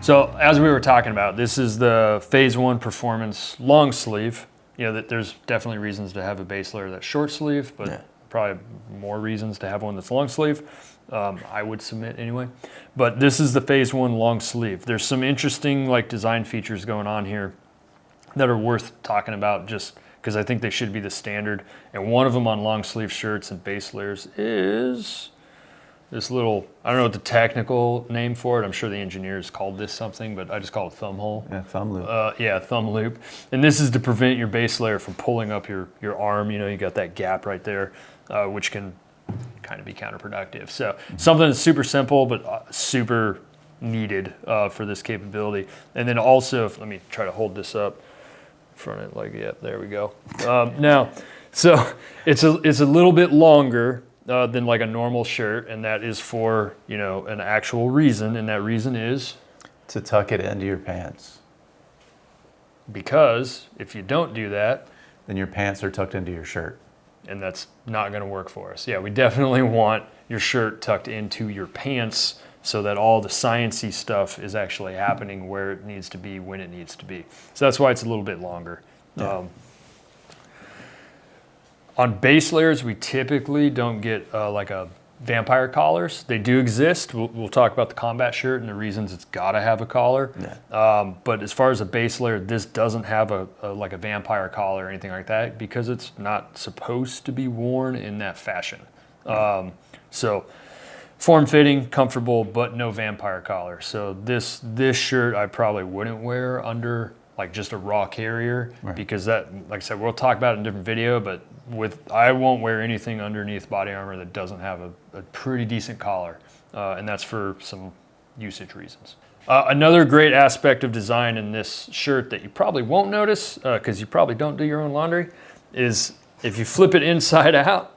So as we were talking about, this is the Phase 1 Performance long sleeve. There's definitely reasons to have a base layer that's short sleeve, but probably more reasons to have one that's long sleeve. I would submit anyway. But this is the Phase 1 long sleeve. There's some interesting design features going on here that are worth talking about just because I think they should be the standard. And one of them on long sleeve shirts and base layers is this little, I don't know what the technical name for it. I'm sure the engineers called this something, but I just call it thumb hole. Yeah, thumb loop. Thumb loop. And this is to prevent your base layer from pulling up your arm. You got that gap right there, which can kind of be counterproductive. So something that's super simple, but super needed for this capability. And then also, let me try to hold this up. Front it, there we go. Now, so it's a little bit longer than a normal shirt, and that is for an actual reason, and that reason is to tuck it into your pants. Because if you don't do that, then your pants are tucked into your shirt, and that's not going to work for us. Yeah, we definitely want your shirt tucked into your pants, so that all the sciencey stuff is actually happening where it needs to be, when it needs to be. So that's why it's a little bit longer. Yeah. On base layers, we typically don't get a vampire collars. They do exist. We'll talk about the combat shirt and the reasons it's got to have a collar. Yeah. But as far as a base layer, this doesn't have a vampire collar or anything like that because it's not supposed to be worn in that fashion. So form-fitting, comfortable, but no vampire collar. So this shirt I probably wouldn't wear under just a raw carrier, right? Because that, like I said, we'll talk about it in a different video, but I won't wear anything underneath body armor that doesn't have a pretty decent collar, and that's for some usage reasons. Another great aspect of design in this shirt that you probably won't notice, because you probably don't do your own laundry, is if you flip it inside out,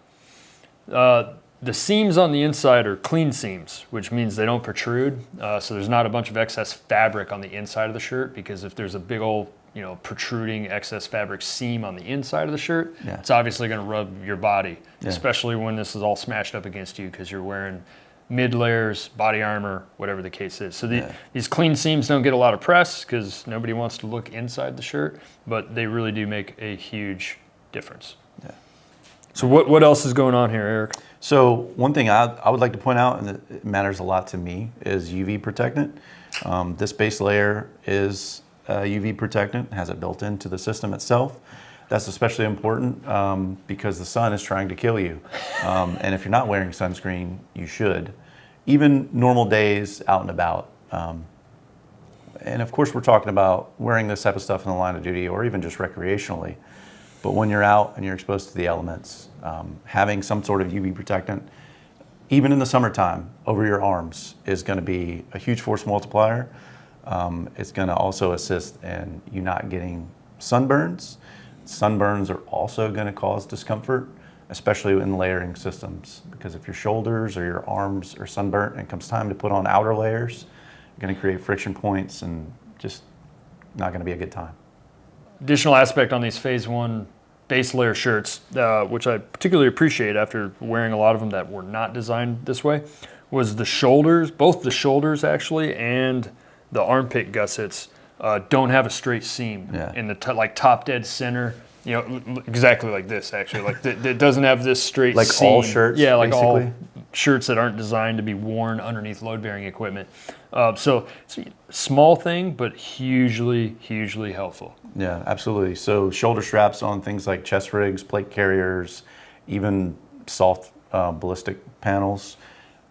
the seams on the inside are clean seams, which means they don't protrude. So there's not a bunch of excess fabric on the inside of the shirt, because if there's a big old, protruding excess fabric seam on the inside of the shirt, it's obviously going to rub your body, especially when this is all smashed up against you because you're wearing mid layers, body armor, whatever the case is. So these clean seams don't get a lot of press because nobody wants to look inside the shirt, but they really do make a huge difference. Yeah. So what else is going on here, Eric? So one thing I would like to point out, and it matters a lot to me, is UV protectant. This base layer is UV protectant, has it built into the system itself. That's especially important because the sun is trying to kill you. And if you're not wearing sunscreen, you should. Even normal days out and about. And of course, we're talking about wearing this type of stuff in the line of duty or even just recreationally. But when you're out and you're exposed to the elements, having some sort of UV protectant, even in the summertime, over your arms is going to be a huge force multiplier. It's going to also assist in you not getting sunburns. Sunburns are also going to cause discomfort, especially in layering systems, because if your shoulders or your arms are sunburnt and it comes time to put on outer layers, you're going to create friction points and just not going to be a good time. Additional aspect on these Phase 1 base layer shirts, which I particularly appreciate after wearing a lot of them that were not designed this way, was the shoulders, both the shoulders actually and the armpit gussets don't have a straight seam in the top dead center. Exactly like this actually. It doesn't have this straight seam. All shirts. Yeah, basically. All shirts that aren't designed to be worn underneath load-bearing equipment. So it's a small thing, but hugely helpful. Yeah, absolutely. So shoulder straps on things like chest rigs, plate carriers, even soft ballistic panels,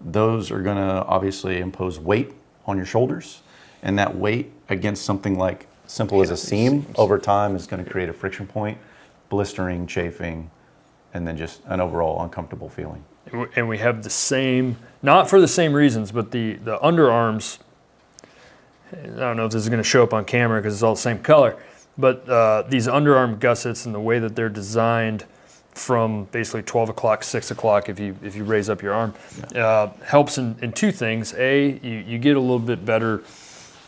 those are going to obviously impose weight on your shoulders, and that weight against something like simple as a seam over time is going to create a friction point, blistering, chafing, and then just an overall uncomfortable feeling. And we have the same, not for the same reasons, but the underarms, I don't know if this is going to show up on camera because it's all the same color, but these underarm gussets and the way that they're designed from basically 12 o'clock, 6 o'clock, if you raise up your arm, helps in two things. A, you get a little bit better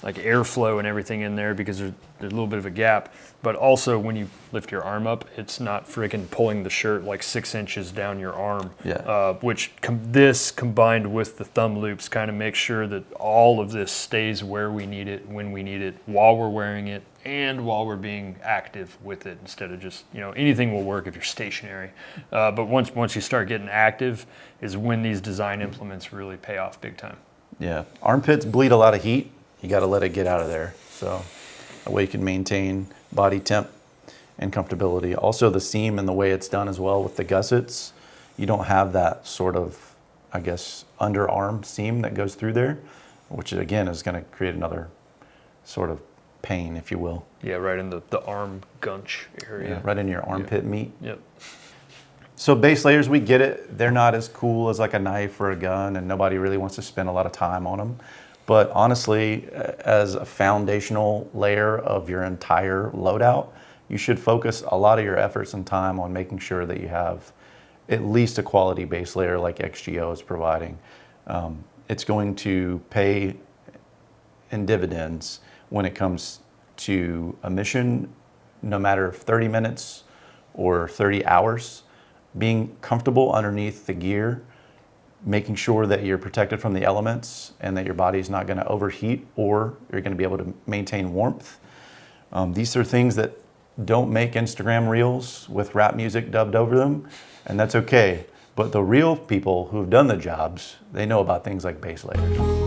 like airflow and everything in there because there's a little bit of a gap. But also when you lift your arm up, it's not freaking pulling the shirt like 6 inches down your arm. Yeah. Which this combined with the thumb loops kind of makes sure that all of this stays where we need it, when we need it, while we're wearing it, and while we're being active with it, instead of just, anything will work if you're stationary. But once you start getting active is when these design implements really pay off big time. Yeah. Armpits bleed a lot of heat. You got to let it get out of there. So that way you can maintain body temp and comfortability. Also the seam and the way it's done as well with the gussets, you don't have that sort of, I guess, underarm seam that goes through there, which again is going to create another sort of pain, if you will. Yeah, right in the arm gunch area. Yeah, right in your armpit meat. Yep. So base layers, we get it. They're not as cool as like a knife or a gun, and nobody really wants to spend a lot of time on them. But honestly, as a foundational layer of your entire loadout, you should focus a lot of your efforts and time on making sure that you have at least a quality base layer like XGO is providing. It's going to pay in dividends when it comes to a mission, no matter if 30 minutes or 30 hours, being comfortable underneath the gear, making sure that you're protected from the elements and that your body's not going to overheat, or you're going to be able to maintain warmth. These are things that don't make Instagram reels with rap music dubbed over them, and that's okay. But the real people who've done the jobs, they know about things like base layers.